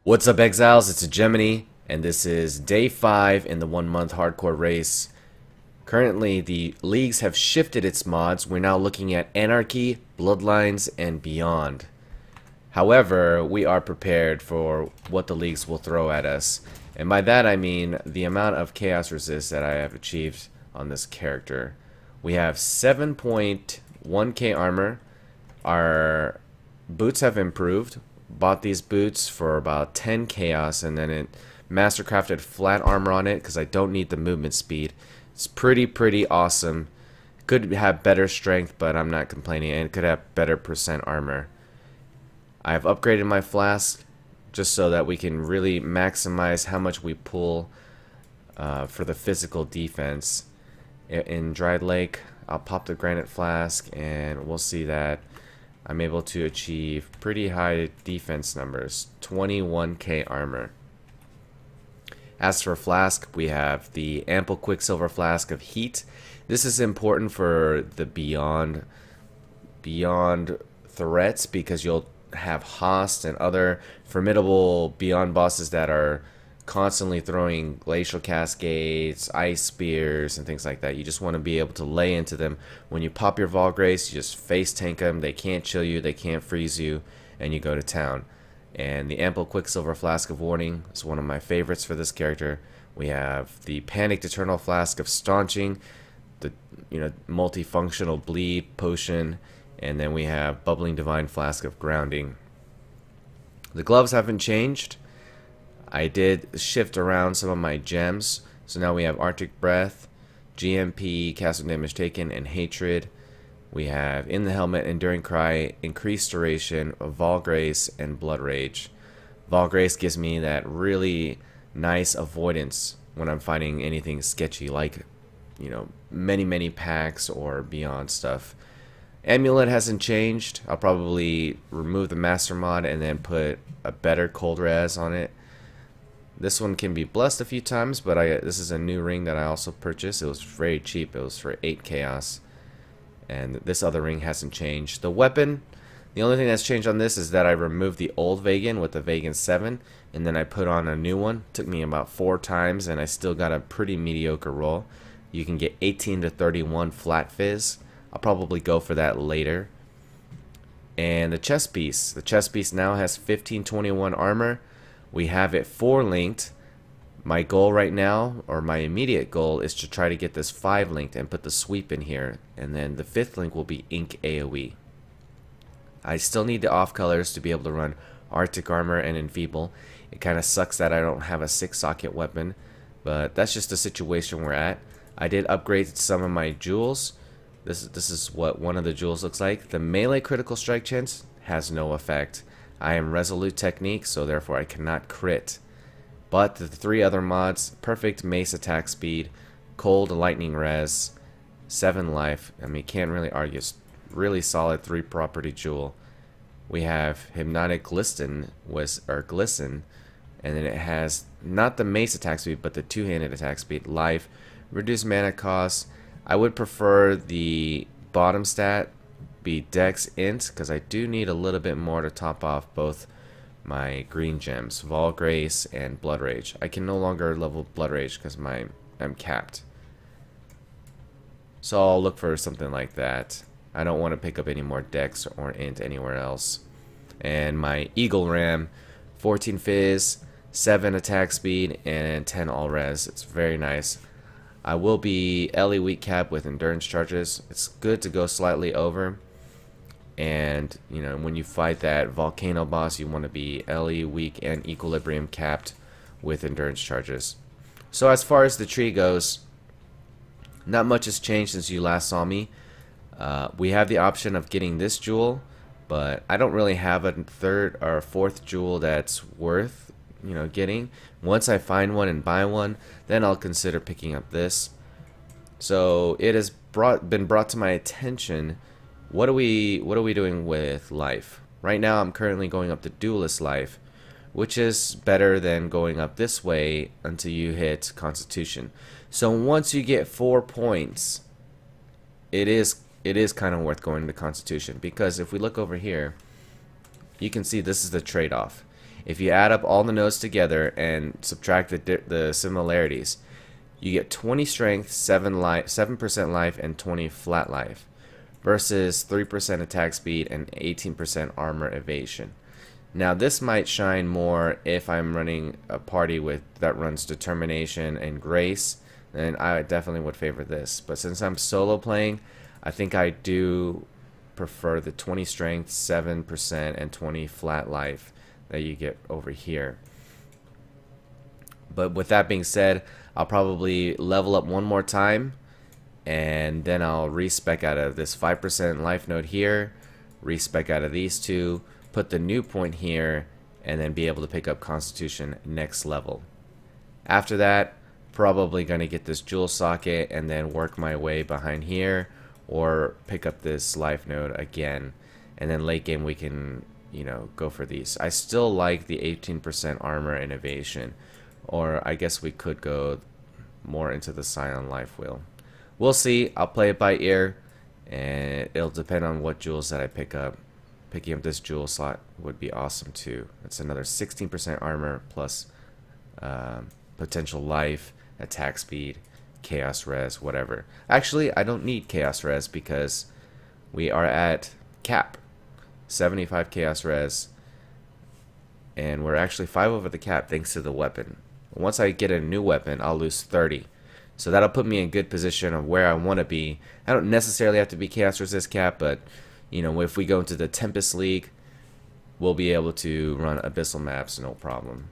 What's up, Exiles? It's a Gemini, and this is day 5 in the 1-month hardcore race. Currently, the leagues have shifted its mods. We're now looking at Anarchy, Bloodlines, and beyond. However, we are prepared for what the leagues will throw at us. And by that I mean the amount of chaos resist that I have achieved on this character. We have 7.1k armor. Our boots have improved. Bought these boots for about 10 chaos, and then it mastercrafted flat armor on it because I don't need the movement speed. It's pretty awesome. Could have better strength, but I'm not complaining, and it could have better percent armor. I've upgraded my flask just so that we can really maximize how much we pull for the physical defense. In Dried Lake, I'll pop the granite flask, and we'll see that I'm able to achieve pretty high defense numbers, 21k armor. As for Flask, we have the Ample Quicksilver Flask of Heat. This is important for the beyond threats because you'll have Host and other formidable beyond bosses that are constantly throwing glacial cascades, ice spears, and things like that. You just want to be able to lay into them. When you pop your Volgrace, you just face tank them. They can't chill you, they can't freeze you, and you go to town. And the Ample Quicksilver Flask of Warning is one of my favorites for this character. We have the Panicked Eternal Flask of Staunching, the multifunctional Bleed Potion, and then we have Bubbling Divine Flask of Grounding. The gloves haven't changed. I did shift around some of my gems, so now we have Arctic Breath, GMP, Cast Damage Taken, and Hatred. We have in the helmet Enduring Cry, Increased Duration, Volgrace, and Blood Rage. Volgrace gives me that really nice avoidance when I'm fighting anything sketchy, like many packs or beyond stuff. Amulet hasn't changed. I'll probably remove the master mod and then put a better cold res on it. This one can be blessed a few times, but this is a new ring that I also purchased. It was very cheap. It was for 8 chaos. And this other ring hasn't changed. The weapon, the only thing that's changed on this is that I removed the old Vagan with the Vagan 7, and then I put on a new one. Took me about 4 times, and I still got a pretty mediocre roll. You can get 18 to 31 flat fizz. I'll probably go for that later. And the chest piece. The chest piece now has 1521 armor. We have it 4-linked. My goal right now, or my immediate goal, is to try to get this 5-linked and put the sweep in here. And then the 5th link will be Ink AoE. I still need the off colors to be able to run Arctic Armor and Enfeeble. It kind of sucks that I don't have a 6-socket weapon, but that's just the situation we're at. I did upgrade some of my jewels. This is what one of the jewels looks like. The melee critical strike chance has no effect. I am Resolute Technique, so therefore I cannot crit. But the 3 other mods, perfect mace attack speed, cold lightning res, 7 life. I mean, can't really argue. It's really solid 3 property jewel. We have Hypnotic Glisten, Glisten, and then it has not the mace attack speed, but the 2-handed attack speed, life, reduced mana cost. I would prefer the bottom stat be Dex Int, because I do need a little bit more to top off both my green gems, Volgrace and Blood Rage. I can no longer level Blood Rage because I'm capped. So I'll look for something like that. I don't want to pick up any more Dex or Int anywhere else. And my Eagle Ram, 14 Fizz, 7 attack speed, and 10 all res. It's very nice. I will be LE weak cap with endurance charges. It's good to go slightly over. And when you fight that volcano boss, you want to be LE weak and equilibrium capped with endurance charges. So as far as the tree goes, not much has changed since you last saw me. We have the option of getting this jewel, but I don't really have a 3rd or 4th jewel that's worth getting. Once I find one and buy one, then I'll consider picking up this. So it has been brought to my attention. What are we doing with life? Right now I'm currently going up the duelist life, which is better than going up this way until you hit Constitution. So once you get 4 points, it is kind of worth going to Constitution, because if we look over here, you can see this is the trade-off. If you add up all the nodes together and subtract the similarities, you get 20 strength, 7% life, and 20 flat life, versus 3% attack speed and 18% armor evasion. Now this might shine more if I'm running a party that runs determination and grace, then I definitely would favor this. But since I'm solo playing, I think I do prefer the 20 strength, 7%, and 20 flat life that you get over here. But with that being said, I'll probably level up one more time, and then I'll respec out of this 5% life node here, respec out of these two, put the new point here, and then be able to pick up Constitution next level. After that, probably going to get this jewel socket and then work my way behind here, or pick up this life node again, and then late game we can, you know, go for these. I still like the 18% armor and evasion, or I guess we could go more into the Scion life wheel. We'll see. I'll play it by ear, and it'll depend on what jewels that I pick up. Picking up this jewel slot would be awesome too. It's another 16% armor plus potential life, attack speed, chaos res, whatever. Actually, I don't need chaos res because we are at cap, 75 chaos res, and we're actually 5 over the cap thanks to the weapon. Once I get a new weapon, I'll lose 30. So that'll put me in good position of where I want to be. I don't necessarily have to be chaos resist cap, but you know, if we go into the Tempest League, we'll be able to run abyssal maps no problem.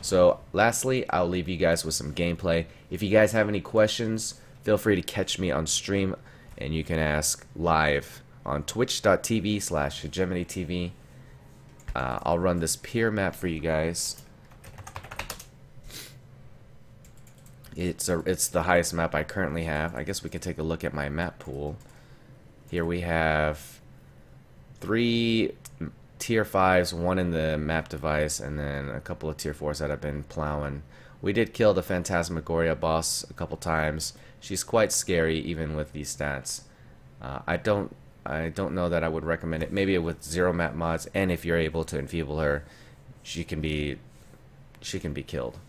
So lastly, I'll leave you guys with some gameplay. If you guys have any questions, feel free to catch me on stream, and you can ask live on twitch.tv/HegeMonyTV. I'll run this pier map for you guys. It's the highest map I currently have. I guess we can take a look at my map pool. Here we have 3 tier 5s, 1 in the map device, and then a couple of tier 4s that I've been plowing. We did kill the Phantasmagoria boss a couple times. She's quite scary even with these stats. I don't know that I would recommend it. Maybe with 0 map mods, and if you're able to enfeeble her, she can be killed.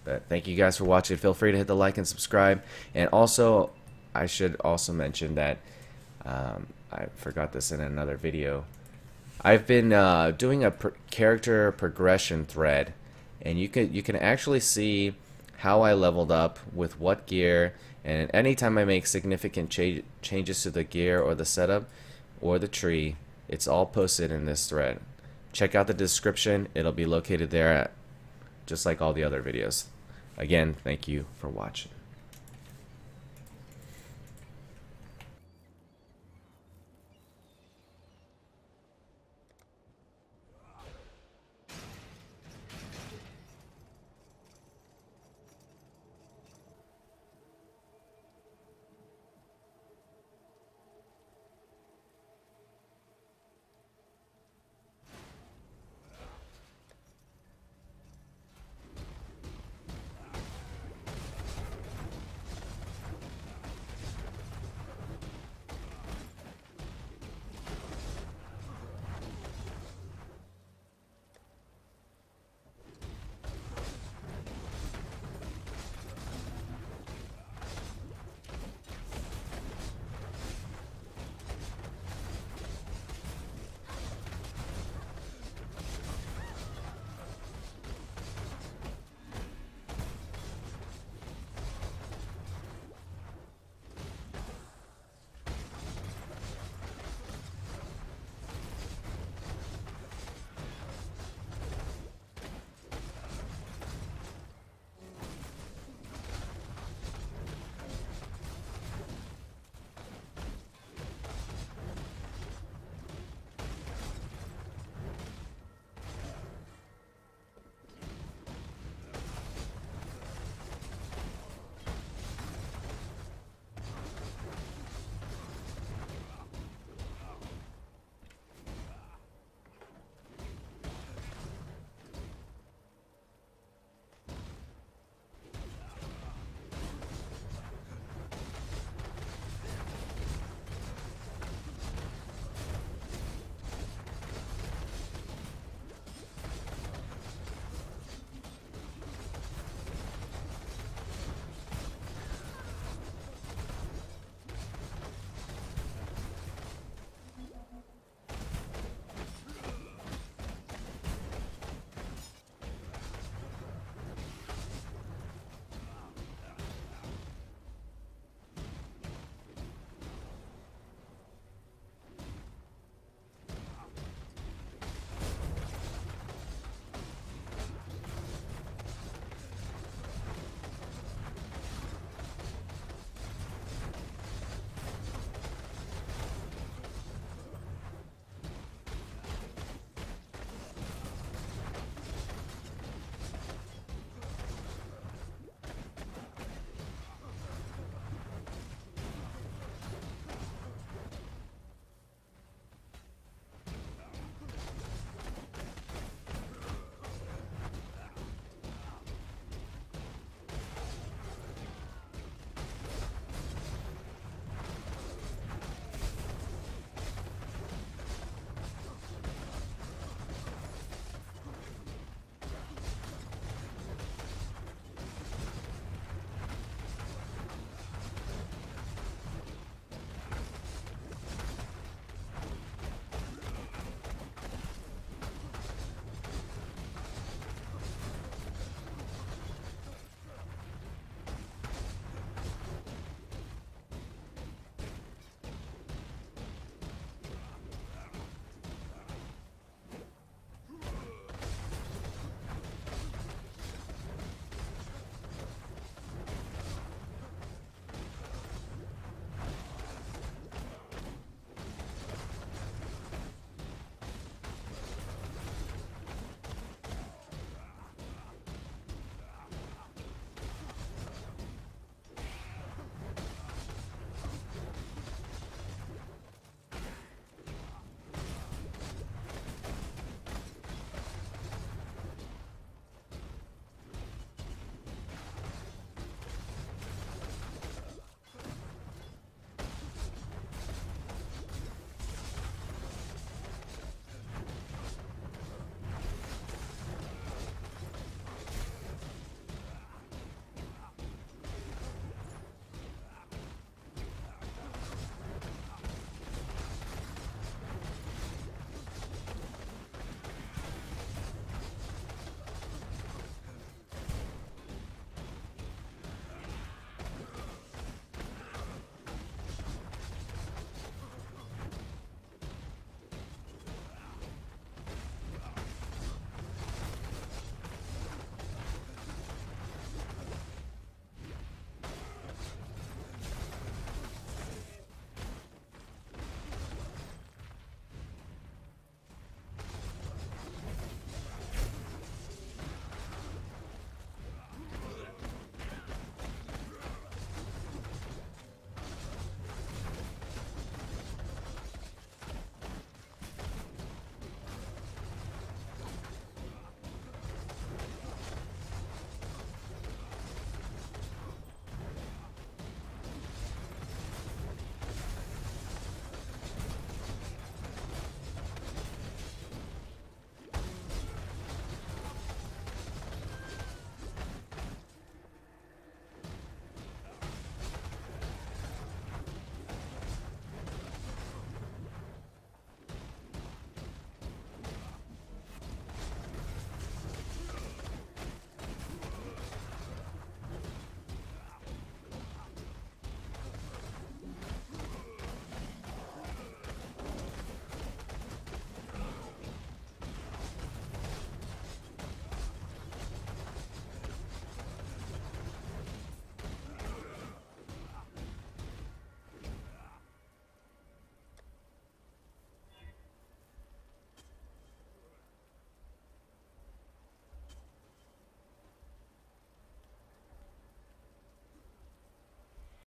But thank you guys for watching. Feel free to hit the like and subscribe. And also, I should also mention that I forgot this in another video. I've been doing a character progression thread, and you can actually see how I leveled up with what gear, and anytime I make significant changes to the gear or the setup or the tree, it's all posted in this thread. Check out the description. It'll be located there, just like all the other videos. Again, thank you for watching.